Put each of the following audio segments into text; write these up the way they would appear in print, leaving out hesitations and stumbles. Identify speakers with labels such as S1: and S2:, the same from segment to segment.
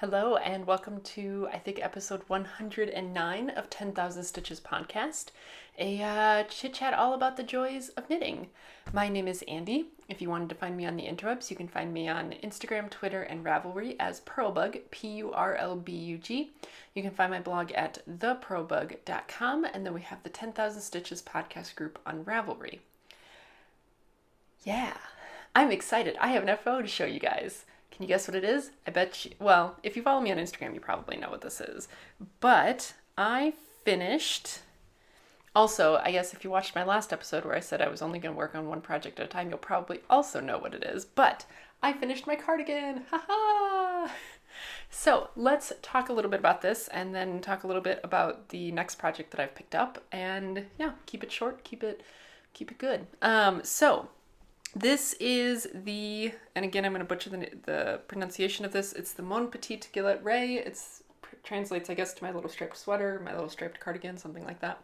S1: Hello and welcome to, I think, episode 109 of 10,000 Stitches podcast, a chit-chat all about the joys of knitting. My name is Andy. If you wanted to find me on the interwebs, you can find me on Instagram, Twitter, and Ravelry as Purlbug, P-U-R-L-B-U-G. You can find my blog at thepurlbug.com, and then we have the 10,000 Stitches podcast group on Ravelry. Yeah, I'm excited. I have an FO to show you guys. Can you guess what it is? I bet you, well, if you follow me on Instagram, you probably know what this is. But I finished, also, I guess if you watched my last episode where I said I was only going to work on one project at a time, you'll probably also know what it is. But I finished my cardigan, haha! So let's talk a little bit about this and then talk a little bit about the next project that I've picked up. And yeah, keep it short, keep it good. This is the, and again, I'm going to butcher the pronunciation of this. It's the Mon Petit GILET RAYÉ. It translates, I guess, to my little striped sweater, my little striped cardigan, something like that.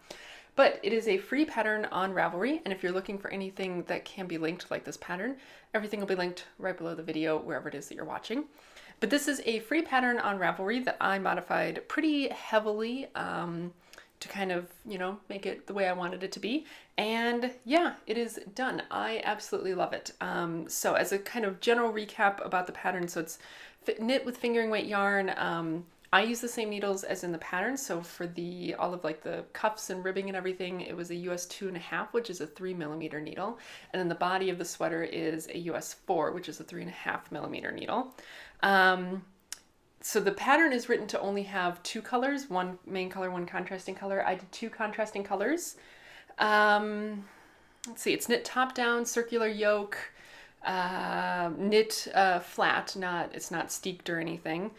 S1: But it is a free pattern on Ravelry, and if you're looking for anything that can be linked like this pattern, everything will be linked right below the video, wherever it is that you're watching. But this is a free pattern on Ravelry that I modified pretty heavily, to kind of, make it the way I wanted it to be. And yeah, it is done. I absolutely love it. So as a kind of general recap about the pattern, so it's knit with fingering weight yarn. I use the same needles as in the pattern. So for all of like the cuffs and ribbing and everything, it was a US 2.5, which is a 3mm needle. And then the body of the sweater is a US 4, which is a 3.5mm needle. So the pattern is written to only have two colors, one main color, one contrasting color. I did two contrasting colors. Let's see, it's knit top down, circular yoke, knit flat, it's not steeked or anything.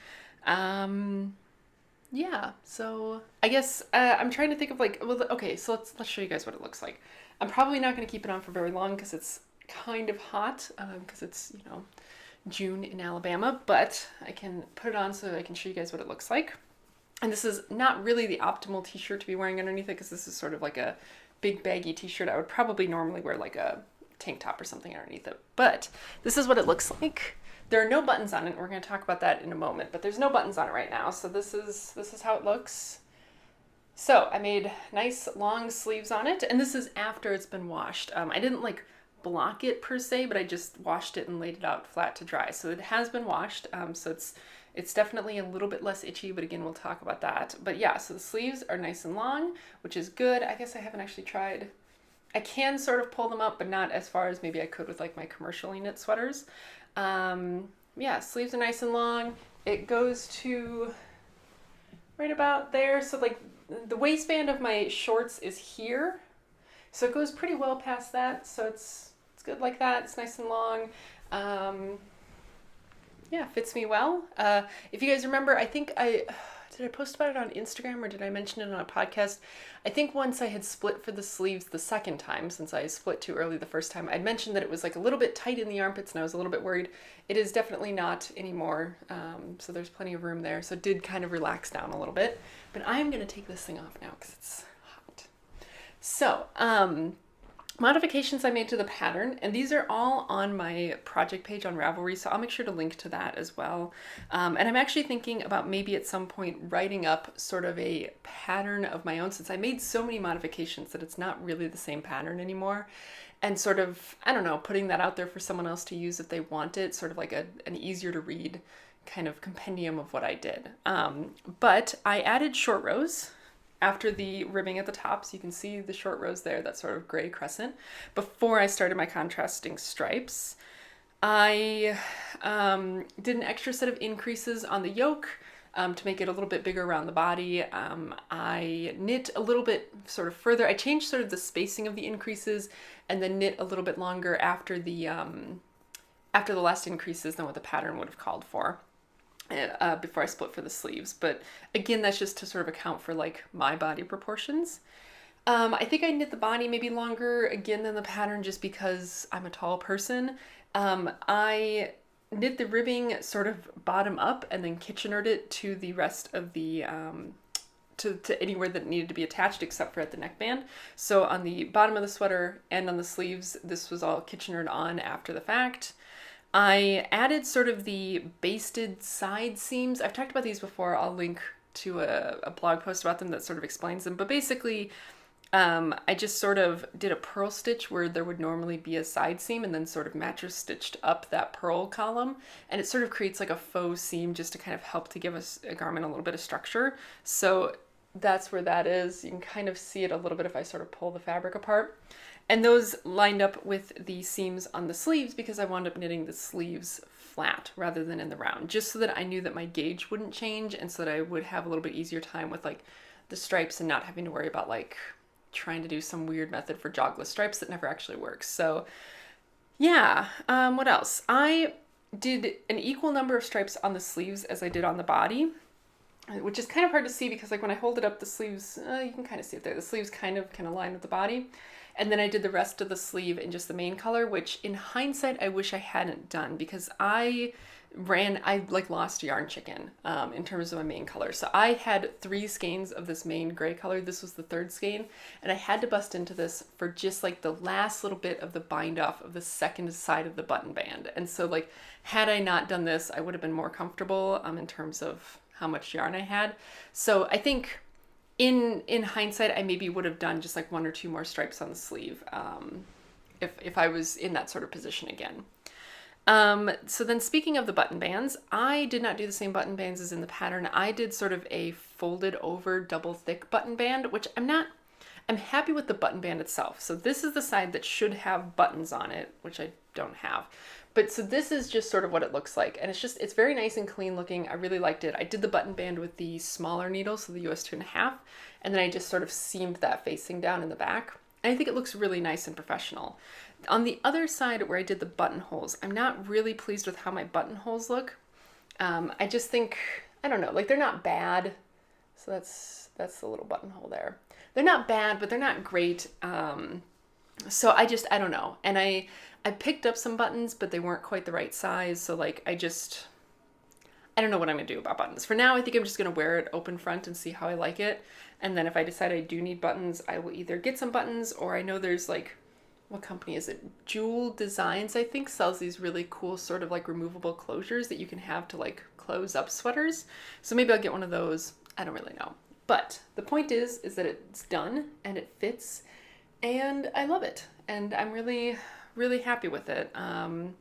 S1: Yeah, so I guess I'm trying to think of okay, so let's show you guys what it looks like. I'm probably not going to keep it on for very long because it's kind of hot, because it's, June in Alabama, but I can put it on so I can show you guys what it looks like. And this is not really the optimal t-shirt to be wearing underneath it because this is sort of like a big baggy t-shirt. I would probably normally wear like a tank top or something underneath it, but this is what it looks like. There are no buttons on it. We're going to talk about that in a moment, but there's no buttons on it right now. So this is how it looks. So I made nice long sleeves on it, and this is after it's been washed. I didn't block it per se, but I just washed it and laid it out flat to dry. So it has been washed. So it's definitely a little bit less itchy, but again, we'll talk about that. But yeah, so the sleeves are nice and long, which is good. I guess I haven't actually tried. I can sort of pull them up, but not as far as maybe I could with like my commercially knit sweaters. Yeah, sleeves are nice and long. It goes to right about there. So like the waistband of my shorts is here. So it goes pretty well past that. So it's good like that. It's nice and long. Yeah, fits me well. If you guys remember, I think did I post about it on Instagram or did I mention it on a podcast? I think once I had split for the sleeves the second time, since I split too early the first time, I'd mentioned that it was like a little bit tight in the armpits and I was a little bit worried. It is definitely not anymore. So there's plenty of room there. So it did kind of relax down a little bit, but I'm going to take this thing off now because it's hot. So, modifications I made to the pattern, and these are all on my project page on Ravelry, so I'll make sure to link to that as well. And I'm actually thinking about maybe at some point writing up sort of a pattern of my own, since I made so many modifications that it's not really the same pattern anymore. And sort of, I don't know, putting that out there for someone else to use if they want it, sort of like an easier to read kind of compendium of what I did. But I added short rows after the ribbing at the top, so you can see the short rows there, that sort of gray crescent, before I started my contrasting stripes. I did an extra set of increases on the yoke to make it a little bit bigger around the body. I knit a little bit sort of further. I changed sort of the spacing of the increases and then knit a little bit longer after the last increases than what the pattern would have called for. Before I split for the sleeves. But again, that's just to sort of account for like my body proportions. I think I knit the body maybe longer again than the pattern just because I'm a tall person. I knit the ribbing sort of bottom up and then Kitchenered it to the rest of the to anywhere that needed to be attached except for at the neckband. So on the bottom of the sweater and on the sleeves, this was all Kitchenered on after the fact. I added sort of the basted side seams. I've talked about these before. I'll link to a blog post about them that sort of explains them. But basically, I just sort of did a purl stitch where there would normally be a side seam and then sort of mattress stitched up that purl column. And it sort of creates like a faux seam just to kind of help to give us a garment a little bit of structure. So that's where that is. You can kind of see it a little bit if I sort of pull the fabric apart. And those lined up with the seams on the sleeves because I wound up knitting the sleeves flat rather than in the round, just so that I knew that my gauge wouldn't change and so that I would have a little bit easier time with like the stripes and not having to worry about like trying to do some weird method for jogless stripes that never actually works. So yeah, what else? I did an equal number of stripes on the sleeves as I did on the body, which is kind of hard to see because like when I hold it up, the sleeves, you can kind of see it there. The sleeves kind of line with the body. And then I did the rest of the sleeve in just the main color, which in hindsight, I wish I hadn't done because I like lost yarn chicken in terms of my main color. So I had 3 skeins of this main gray color. This was the 3rd skein. And I had to bust into this for just like the last little bit of the bind off of the 2nd side of the button band. And so like, had I not done this, I would have been more comfortable in terms of how much yarn I had. So I think in hindsight, I maybe would have done just like 1 or 2 more stripes on the sleeve if I was in that sort of position again. So then speaking of the button bands, I did not do the same button bands as in the pattern. I did sort of a folded over double thick button band, which I'm happy with the button band itself. So this is the side that should have buttons on it, which I don't have. But so this is just sort of what it looks like. And it's very nice and clean looking. I really liked it. I did the button band with the smaller needle, so the US 2.5, and then I just sort of seamed that facing down in the back. And I think it looks really nice and professional. On the other side where I did the buttonholes, I'm not really pleased with how my buttonholes look. I just think, I don't know, like they're not bad. So that's the little buttonhole there. They're not bad, but they're not great. So I don't know. And I picked up some buttons, but they weren't quite the right size. So like, I don't know what I'm gonna do about buttons. For now, I think I'm just gonna wear it open front and see how I like it. And then if I decide I do need buttons, I will either get some buttons, or I know there's like, what company is it? Jewel Designs, I think, sells these really cool sort of like removable closures that you can have to like close up sweaters. So maybe I'll get one of those. I don't really know. But the point is that it's done and it fits and I love it. And I'm really, really happy with it. And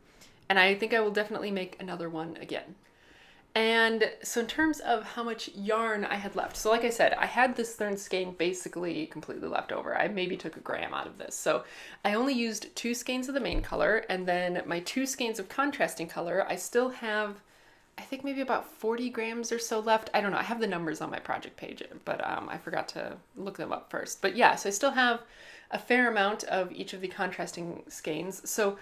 S1: I think I will definitely make another one again. And so in terms of how much yarn I had left, so like I said, I had this 3rd skein basically completely left over. I maybe took a gram out of this. So I only used 2 skeins of the main color, and then my 2 skeins of contrasting color, I still have, I think maybe about 40 grams or so left. I don't know, I have the numbers on my project page, but I forgot to look them up first. But yeah, so I still have a fair amount of each of the contrasting skeins. So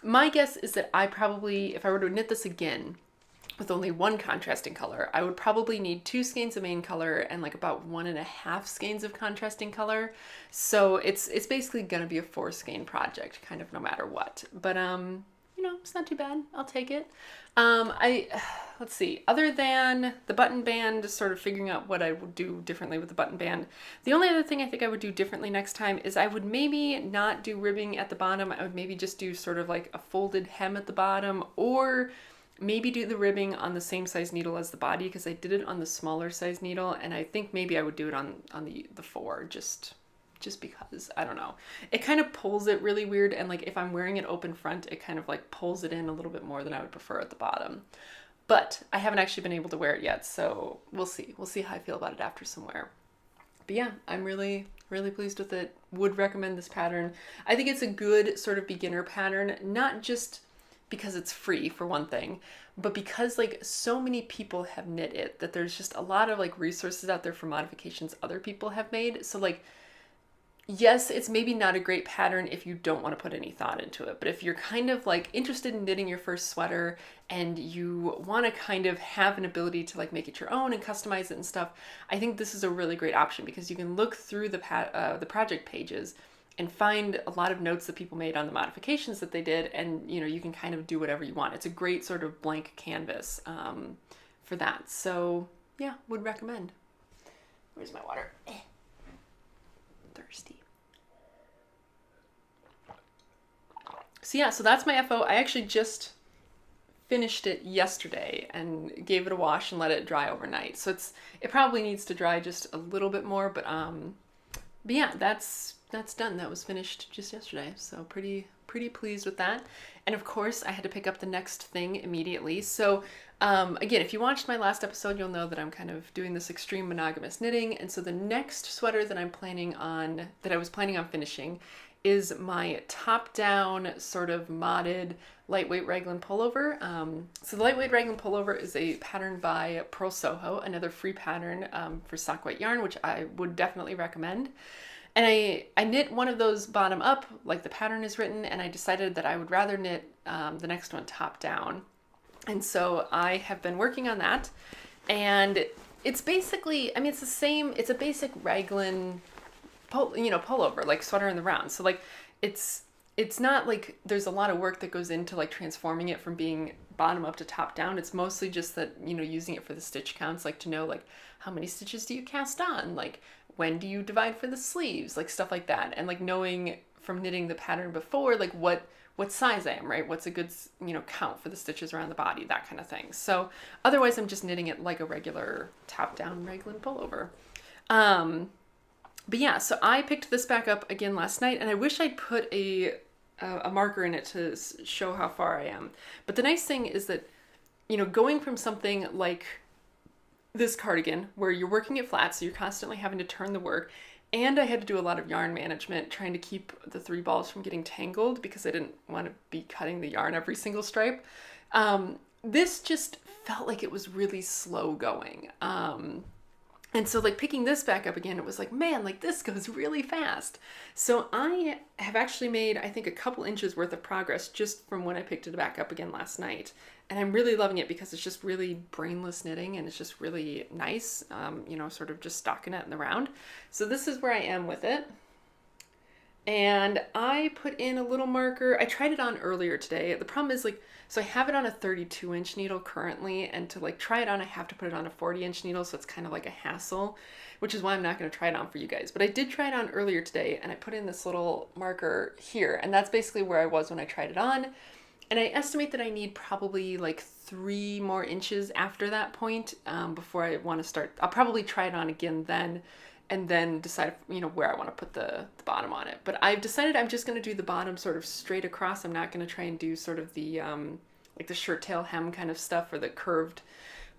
S1: my guess is that I probably, if I were to knit this again, with only 1 contrasting color, I would probably need 2 skeins of main color and like about 1.5 skeins of contrasting color. So it's basically gonna be a 4 skein project, kind of no matter what. But you know, it's not too bad. I'll take it. Let's see, other than the button band, sort of figuring out what I would do differently with the button band. The only other thing I think I would do differently next time is I would maybe not do ribbing at the bottom. I would maybe just do sort of like a folded hem at the bottom, or maybe do the ribbing on the same size needle as the body, because I did it on the smaller size needle, and I think maybe I would do it on the 4, just because, I don't know. It kind of pulls it really weird, and like if I'm wearing it open front, it kind of like pulls it in a little bit more than I would prefer at the bottom. But I haven't actually been able to wear it yet, so we'll see. We'll see how I feel about it after some wear. But yeah, I'm really, really pleased with it. Would recommend this pattern. I think it's a good sort of beginner pattern, not just because it's free for one thing, but because like so many people have knit it that there's just a lot of like resources out there for modifications other people have made. So like, yes, it's maybe not a great pattern if you don't want to put any thought into it, but if you're kind of like interested in knitting your first sweater and you want to kind of have an ability to like make it your own and customize it and stuff, I think this is a really great option because you can look through the project pages and find a lot of notes that people made on the modifications that they did, and you know, you can kind of do whatever you want. It's a great sort of blank canvas for that. So yeah, would recommend. Where's my water? Thirsty. So yeah, so that's my FO. I actually just finished it yesterday and gave it a wash and let it dry overnight. So it probably needs to dry just a little bit more, but yeah, that's done. That was finished just yesterday. So pretty pleased with that. And of course, I had to pick up the next thing immediately. So again, if you watched my last episode, you'll know that I'm kind of doing this extreme monogamous knitting. And so the next sweater that I was planning on finishing is my top-down sort of modded lightweight raglan pullover. So the lightweight raglan pullover is a pattern by PURL SOHO, another free pattern for sock white yarn, which I would definitely recommend. And I knit one of those bottom up, like the pattern is written, and I decided that I would rather knit the next one top down. And so I have been working on that, and it's basically, I mean, it's a basic raglan pullover, like sweater in the round. So like it's not like there's a lot of work that goes into like transforming it from being bottom up to top down. It's mostly just that, using it for the stitch counts, like to know like how many stitches do you cast on, like when do you divide for the sleeves, like stuff like that. And like knowing from knitting the pattern before, like what size I am, right? What's a good, count for the stitches around the body, that kind of thing. So otherwise I'm just knitting it like a regular top down raglan pullover. But yeah, so I picked this back up again last night, and I wish I'd put a marker in it to show how far I am. But the nice thing is that, going from something like this cardigan where you're working it flat, so you're constantly having to turn the work, and I had to do a lot of yarn management trying to keep the 3 balls from getting tangled because I didn't want to be cutting the yarn every single stripe. This just felt like it was really slow going. And so like picking this back up again, it was like, man, like this goes really fast. So I have actually made, I think, a couple inches worth of progress just from when I picked it back up again last night. And I'm really loving it because it's just really brainless knitting, and it's just really nice, sort of just stockinette in the round. So this is where I am with it. And I put in a little marker. I tried it on earlier today. The problem is like, so I have it on a 32-inch needle currently, and to like try it on, I have to put it on a 40-inch needle. So it's kind of like a hassle, which is why I'm not going to try it on for you guys. But I did try it on earlier today, and I put in this little marker here, and that's basically where I was when I tried it on. And I estimate that I need probably like 3 more inches after that point before I want to start. I'll probably try it on again then, and then decide, where I want to put the bottom on it. But I've decided I'm just going to do the bottom sort of straight across. I'm not going to try and do sort of the, like the shirt tail hem kind of stuff, or the curved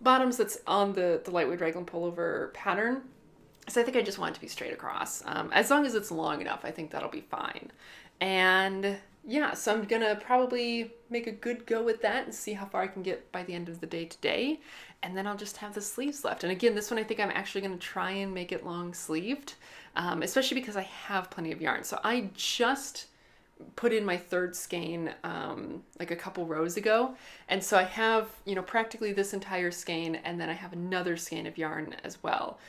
S1: bottoms that's on the lightweight raglan pullover pattern. So I think I just want it to be straight across. As long as it's long enough, I think that'll be fine. And yeah, so I'm going to probably make a good go at that and see how far I can get by the end of the day today. And then I'll just have the sleeves left. And again, this one I think I'm actually going to try and make it long sleeved, especially because I have plenty of yarn. So I just put in my 3rd skein like a couple rows ago. And so I have, practically this entire skein, and then I have another skein of yarn as well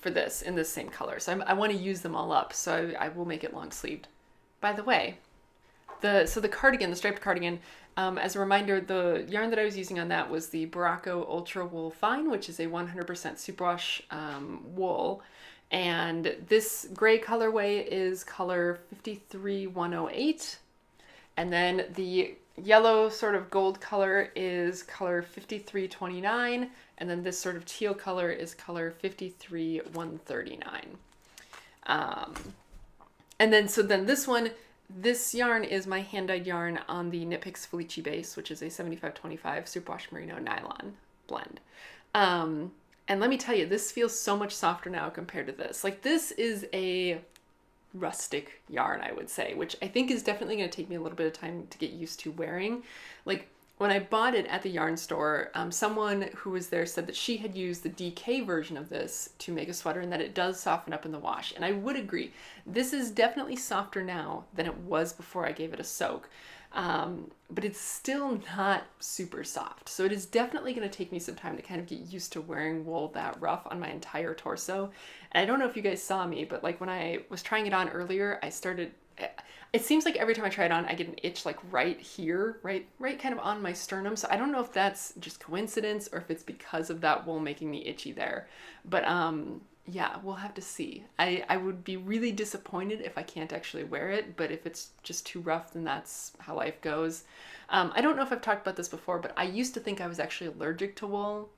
S1: for this in this same color. So I want to use them all up. So I will make it long sleeved. By the way, the cardigan, the striped cardigan, as a reminder, the yarn that I was using on that was the Baracco Ultra Wool Fine, which is a 100% superwash wool. And this gray colorway is color 53108. And then the yellow sort of gold color is color 5329. And then this sort of teal color is color 53139. And then, so then this yarn is my hand-dyed yarn on the Knit Picks Felici base, which is a 7525 superwash merino nylon blend. And let me tell you, this feels so much softer now compared to this. Like, this is a rustic yarn, I would say, which I think is definitely going to take me a little bit of time to get used to wearing. Like, when I bought it at the yarn store, someone who was there said that she had used the DK version of this to make a sweater, and that it does soften up in the wash. And I would agree. This is definitely softer now than it was before I gave it a soak. But it's still not super soft. So it is definitely going to take me some time to kind of get used to wearing wool that rough on my entire torso. And I don't know if you guys saw me, but like when I was trying it on earlier, it seems like every time I try it on, I get an itch like right here, right kind of on my sternum. So I don't know if that's just coincidence or if it's because of that wool making me itchy there. But Yeah, we'll have to see. I would be really disappointed if I can't actually wear it, but if it's just too rough, then that's how life goes. I don't know if I've talked about this before, but I used to think I was actually allergic to wool.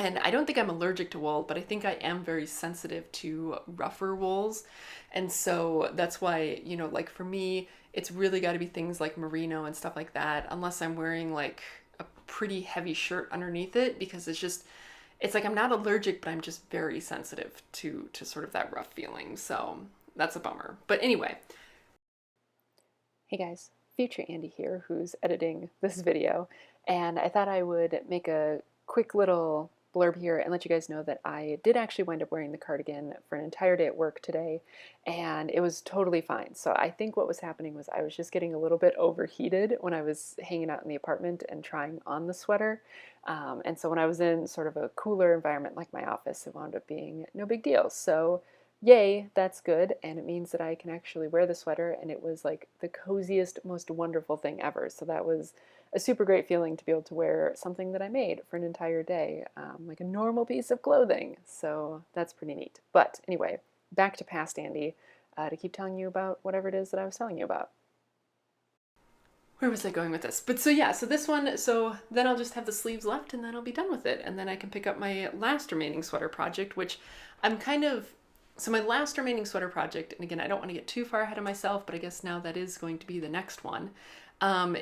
S1: And I don't think I'm allergic to wool, but I think I am very sensitive to rougher wools. And so that's why, you know, like for me, it's really got to be things like merino and stuff like that, unless I'm wearing like a pretty heavy shirt underneath it, because it's like I'm not allergic, but I'm just very sensitive to sort of that rough feeling. So that's a bummer. But anyway. Hey guys, future Andy here, who's editing this video, and I thought I would make a quick little blurb here and let you guys know that I did actually wind up wearing the cardigan for an entire day at work today, and it was totally fine. So I think what was happening was I was just getting a little bit overheated when I was hanging out in the apartment and trying on the sweater. And so when I was in sort of a cooler environment like my office, it wound up being no big deal. So yay, that's good, and it means that I can actually wear the sweater, and it was like the coziest, most wonderful thing ever. So that was a super great feeling to be able to wear something that I made for an entire day, like a normal piece of clothing. So that's pretty neat. But anyway, back to past Andy, to keep telling you about whatever it is that I was telling you about. Where was I going with this? But so yeah, so this one, so then I'll just have the sleeves left and then I'll be done with it. And then I can pick up my last remaining sweater project, which I'm kind of, so my last remaining sweater project, and again, I don't want to get too far ahead of myself, but I guess now that is going to be the next one,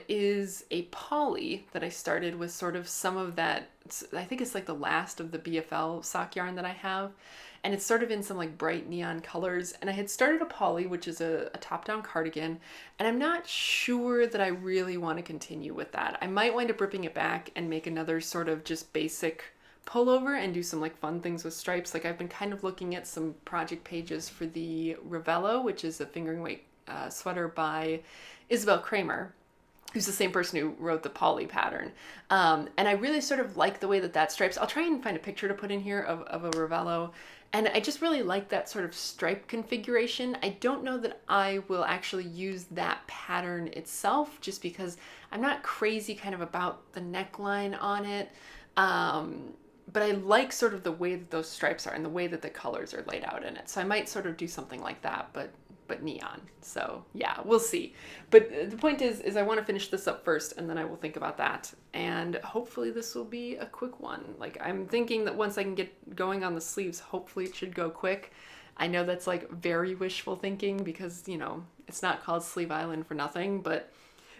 S1: is a poly that I started with sort of some of that, I think it's like the last of the BFL sock yarn that I have. And it's sort of in some like bright neon colors. And I had started a poly, which is a top-down cardigan, and I'm not sure that I really want to continue with that. I might wind up ripping it back and make another sort of just basic pullover and do some like fun things with stripes. Like I've been kind of looking at some project pages for the RAVELLO, which is a fingering weight sweater by ISABELLE KRAEMER, who's the same person who wrote the poly pattern. And I really sort of like the way that that stripes. I'll try and find a picture to put in here of a RAVELLO. And I just really like that sort of stripe configuration. I don't know that I will actually use that pattern itself, just because I'm not crazy kind of about the neckline on it. But I like sort of the way that those stripes are and the way that the colors are laid out in it. So I might sort of do something like that, but neon. So yeah, we'll see. But the point is I want to finish this up first, and then I will think about that. And hopefully this will be a quick one. Like I'm thinking that once I can get going on the sleeves, hopefully it should go quick. I know that's like very wishful thinking because, you know, it's not called Sleeve Island for nothing, but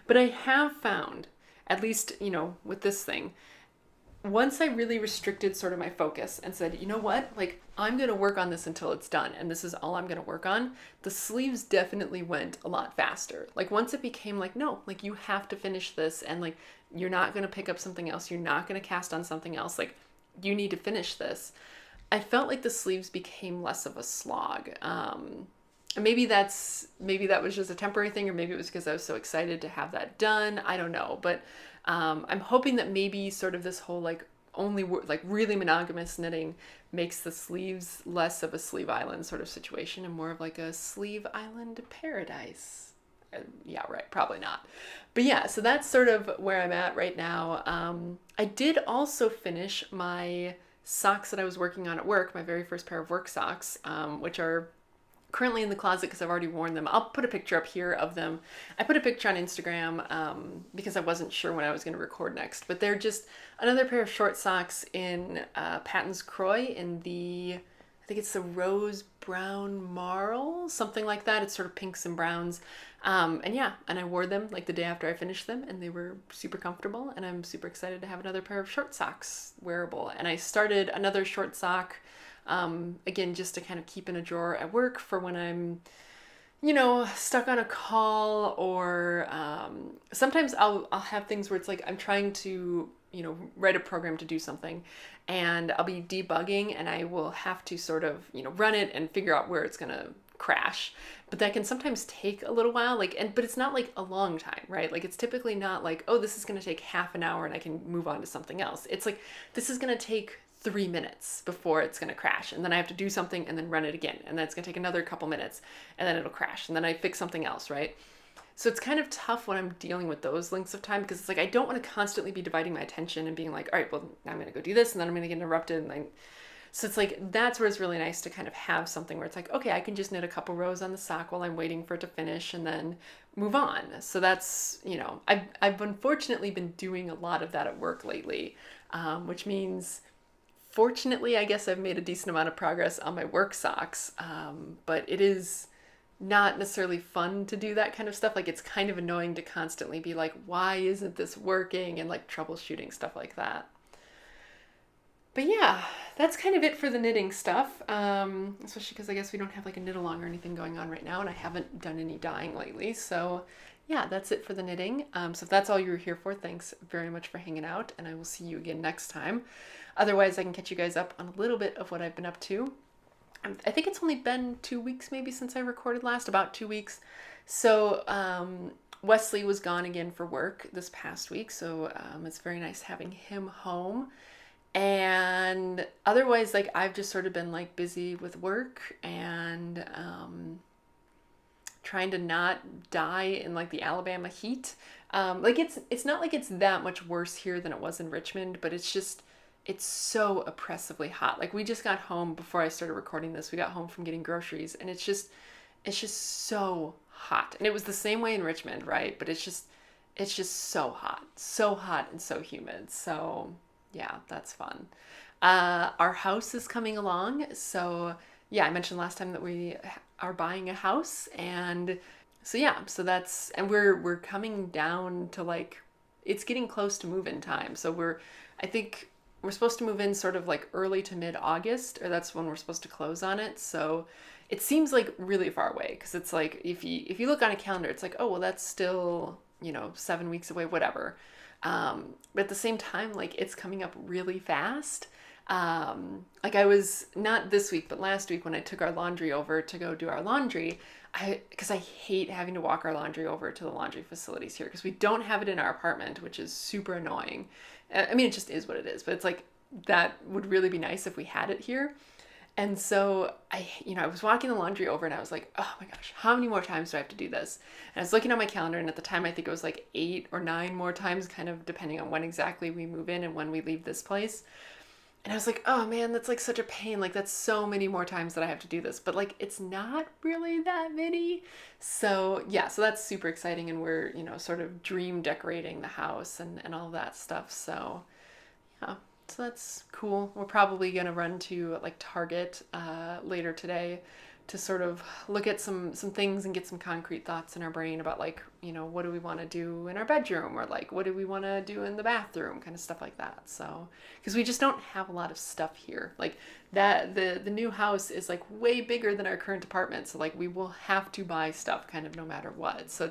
S1: I have found, at least, you know, with this thing, once I really restricted sort of my focus and said, you know what, like I'm going to work on this until it's done, and this is all I'm going to work on, the sleeves definitely went a lot faster. Like once it became like, no, like you have to finish this, and like you're not going to pick up something else, you're not going to cast on something else, like you need to finish this. I felt like the sleeves became less of a slog. Maybe that was just a temporary thing, or maybe it was because I was so excited to have that done. I don't know, but I'm hoping that maybe sort of this whole like only like really monogamous knitting makes the sleeves less of a Sleeve Island sort of situation and more of like a Sleeve Island paradise. Yeah, right, probably not. But yeah, so that's sort of where I'm at right now. I did also finish my socks that I was working on at work, my very first pair of work socks, which are currently in the closet because I've already worn them. I'll put a picture up here of them. I put a picture on Instagram because I wasn't sure when I was going to record next, but they're just another pair of short socks in Patton's Croix in the, I think it's the rose brown marl, something like that. It's sort of pinks and browns. And yeah, and I wore them like the day after I finished them, and they were super comfortable, and I'm super excited to have another pair of short socks wearable. And I started another short sock again, just to kind of keep in a drawer at work for when I'm, you know, stuck on a call, or sometimes I'll have things where it's like I'm trying to, you know, write a program to do something, and I'll be debugging, and I will have to sort of, you know, run it and figure out where it's gonna crash. But that can sometimes take a little while, like, but it's not like a long time, right? Like it's typically not like, oh, this is gonna take half an hour and I can move on to something else. It's like, this is gonna take 3 minutes before it's going to crash, and then I have to do something and then run it again, and then it's going to take another couple minutes, and then it'll crash, and then I fix something else, right? So it's kind of tough when I'm dealing with those lengths of time, because it's like I don't want to constantly be dividing my attention and being like, all right, well, now I'm going to go do this, and then I'm going to get interrupted, and then So it's like, that's where it's really nice to kind of have something where it's like, okay, I can just knit a couple rows on the sock while I'm waiting for it to finish and then move on. So that's, you know, I've unfortunately been doing a lot of that at work lately, which means fortunately, I guess I've made a decent amount of progress on my work socks, but it is not necessarily fun to do that kind of stuff. Like, it's kind of annoying to constantly be like, why isn't this working? And like troubleshooting stuff like that. But yeah, that's kind of it for the knitting stuff, especially because I guess we don't have like a knit along or anything going on right now, and I haven't done any dyeing lately. So yeah, that's it for the knitting. So if that's all you were here for, thanks very much for hanging out, and I will see you again next time. Otherwise, I can catch you guys up on a little bit of what I've been up to. I think it's only been 2 weeks maybe since I recorded last, about 2 weeks. So Wesley was gone again for work this past week, so it's very nice having him home. And otherwise, like, I've just sort of been like busy with work and trying to not die in like the Alabama heat. Like, it's not like it's that much worse here than it was in Richmond, but it's so oppressively hot. Like, we just got home before I started recording this. We got home from getting groceries, and it's just so hot. And it was the same way in Richmond, right? But it's just so hot and so humid. So yeah, that's fun. Our house is coming along. So yeah, I mentioned last time that we are buying a house, and so yeah, so that's, and we're coming down to like, it's getting close to move-in time. So I think we're supposed to move in sort of like early to mid-August, or that's when we're supposed to close on it. So it seems like really far away, because it's like, if you look on a calendar, it's like, oh, well, that's still, 7 weeks away, whatever. But at the same time, like, it's coming up really fast. Like, I was, not this week, but last week when I took our laundry over to go do our laundry, because I hate having to walk our laundry over to the laundry facilities here, because we don't have it in our apartment, which is super annoying. I mean, it just is what it is, but it's like, that would really be nice if we had it here. And so I was walking the laundry over, and I was like, oh my gosh, how many more times do I have to do this? And I was looking on my calendar, and at the time, I think it was like 8 or 9 more times, kind of depending on when exactly we move in and when we leave this place. And I was like, oh man, that's like such a pain. Like, that's so many more times that I have to do this, but like, it's not really that many. So yeah, so that's super exciting. And we're, sort of dream decorating the house and all that stuff. So yeah. So that's cool. We're probably going to run to like Target later today to sort of look at some things and get some concrete thoughts in our brain about like, what do we want to do in our bedroom, or like, what do we want to do in the bathroom, kind of stuff like that. So, because we just don't have a lot of stuff here. Like, that the new house is like way bigger than our current apartment. So like, we will have to buy stuff kind of no matter what. So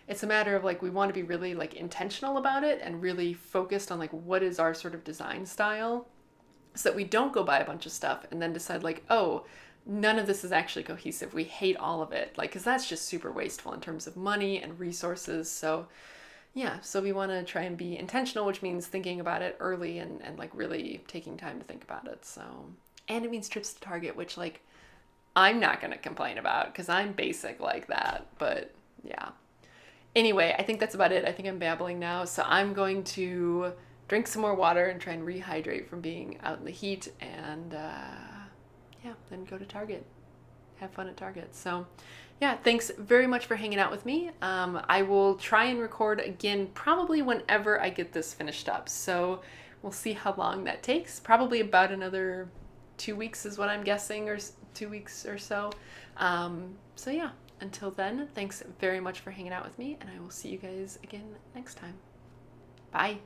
S1: it's a matter of like, we want to be really like intentional about it and really focused on like, what is our sort of design style, so that we don't go buy a bunch of stuff and then decide like, oh, none of this is actually cohesive. We hate all of it. Like, 'cause that's just super wasteful in terms of money and resources. So yeah, so we want to try and be intentional, which means thinking about it early and like really taking time to think about it. So, and it means trips to Target, which like, I'm not going to complain about, 'cause I'm basic like that, but yeah. Anyway, I think that's about it. I think I'm babbling now. So I'm going to drink some more water and try and rehydrate from being out in the heat, and yeah, then go to Target. Have fun at Target. So yeah, thanks very much for hanging out with me. I will try and record again probably whenever I get this finished up. So we'll see how long that takes. Probably about another 2 weeks is what I'm guessing, or 2 weeks or so. So yeah. Until then, thanks very much for hanging out with me, and I will see you guys again next time. Bye.